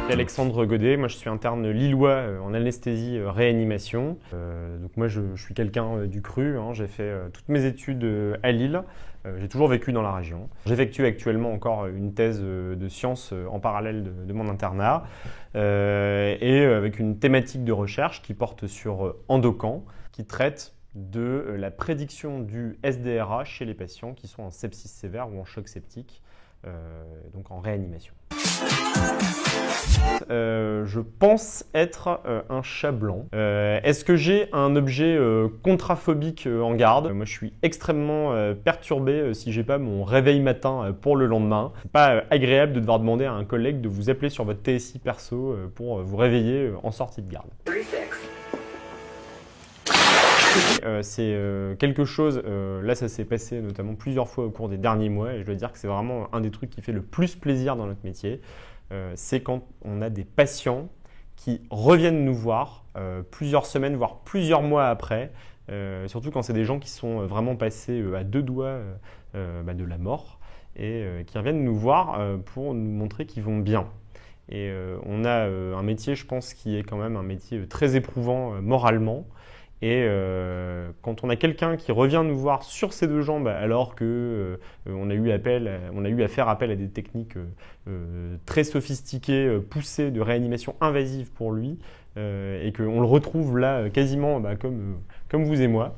Alexandre Godet, moi je suis interne lillois en anesthésie réanimation. Donc moi je suis quelqu'un du cru, hein. J'ai fait toutes mes études à Lille, j'ai toujours vécu dans la région. J'effectue actuellement encore une thèse de sciences en parallèle de mon internat et avec une thématique de recherche qui porte sur Endocan, qui traite de la prédiction du SDRA chez les patients qui sont en sepsis sévère ou en choc septique, donc en réanimation. Je pense être un chat blanc. Est-ce que j'ai un objet contraphobique en garde? Moi, je suis extrêmement perturbé si j'ai pas mon réveil matin pour le lendemain. C'est pas agréable de devoir demander à un collègue de vous appeler sur votre TSI perso pour vous réveiller en sortie de garde. C'est quelque chose, là ça s'est passé notamment plusieurs fois au cours des derniers mois et je dois dire que c'est vraiment un des trucs qui fait le plus plaisir dans notre métier. C'est quand on a des patients qui reviennent nous voir plusieurs semaines, voire plusieurs mois après, surtout quand c'est des gens qui sont vraiment passés à deux doigts de la mort et qui reviennent nous voir pour nous montrer qu'ils vont bien. Et on a un métier, je pense, qui est quand même un métier très éprouvant moralement. Et quand on a quelqu'un qui revient nous voir sur ses deux jambes alors que on a eu à faire appel à des techniques très sophistiquées, poussées de réanimation invasive pour lui, et qu'on le retrouve là quasiment comme vous et moi,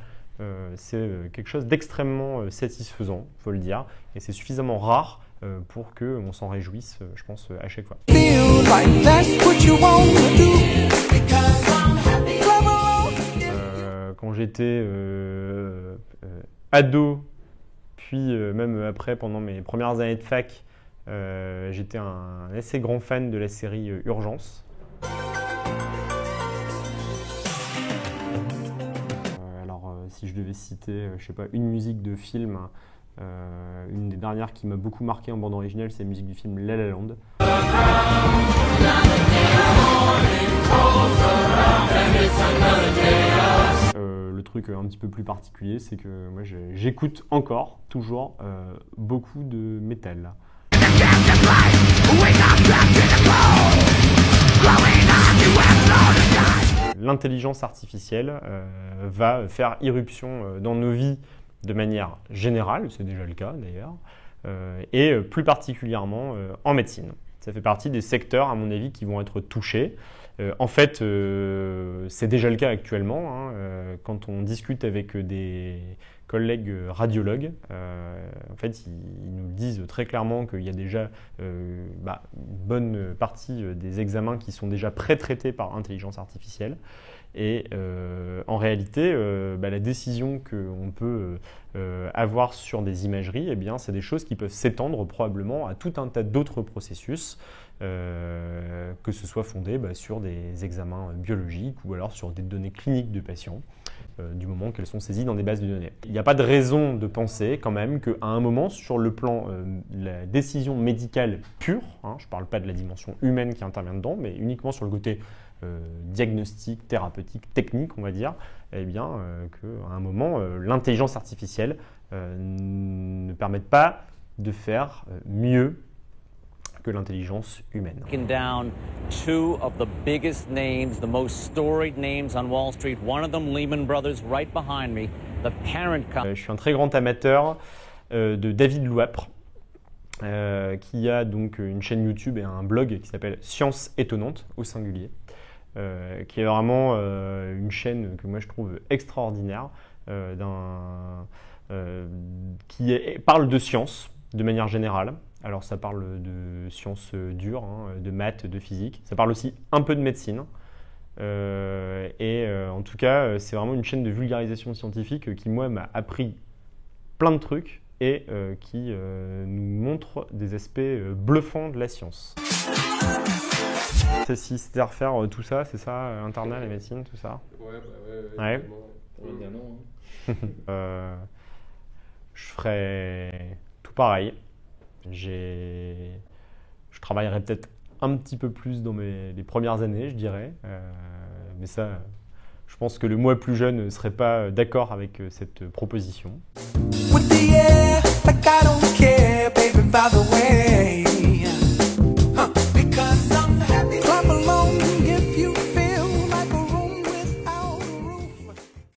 c'est quelque chose d'extrêmement satisfaisant, il faut le dire, et c'est suffisamment rare pour qu'on s'en réjouisse, je pense, à chaque fois. Quand j'étais ado, puis même après, pendant mes premières années de fac, j'étais un assez grand fan de la série Urgence. Si je devais citer, je sais pas, une musique de film, une des dernières qui m'a beaucoup marqué en bande originale, c'est la musique du film La La Land. Le truc un petit peu plus particulier, c'est que moi j'écoute encore, toujours, beaucoup de métal. L'intelligence artificielle va faire irruption dans nos vies de manière générale, c'est déjà le cas d'ailleurs, et plus particulièrement en médecine. Ça fait partie des secteurs, à mon avis, qui vont être touchés. En fait, c'est déjà le cas actuellement. Hein, quand on discute avec des collègues radiologues, en fait, ils nous disent très clairement qu'il y a déjà une bonne partie des examens qui sont déjà pré-traités par intelligence artificielle. Et en réalité, la décision qu'on peut avoir sur des imageries, eh bien, c'est des choses qui peuvent s'étendre probablement à tout un tas d'autres processus, que ce soit fondé sur des examens biologiques ou alors sur des données cliniques de patients, du moment qu'elles sont saisies dans des bases de données. Il n'y a pas de raison de penser quand même qu'à un moment, sur le plan de la décision médicale pure, hein, je ne parle pas de la dimension humaine qui intervient dedans, mais uniquement sur le côté diagnostic, thérapeutique, technique, on va dire, eh bien, qu'à un moment, l'intelligence artificielle ne permette pas de faire mieux que l'intelligence humaine. Down two of the biggest names, the most storied names on Wall Street. One of them, Lehman Brothers, right behind me. The parent company. Je suis un très grand amateur de David Louapre, qui a donc une chaîne YouTube et un blog qui s'appelle Science étonnante au singulier, qui est vraiment une chaîne que moi je trouve extraordinaire, parle de science de manière générale. Alors ça parle de sciences dures, hein, de maths, de physique. Ça parle aussi un peu de médecine. En tout cas, c'est vraiment une chaîne de vulgarisation scientifique qui, moi, m'a appris plein de trucs et qui nous montre des aspects bluffants de la science. Si c'était à refaire tout ça, c'est ça, internat, la médecine, tout ça? Ouais. On va dire non. Je ferais tout pareil. Je travaillerais peut-être un petit peu plus dans les premières années, je dirais. Mais ça, je pense que le moi plus jeune ne serait pas d'accord avec cette proposition. With the air, like I don't care, baby, by the way.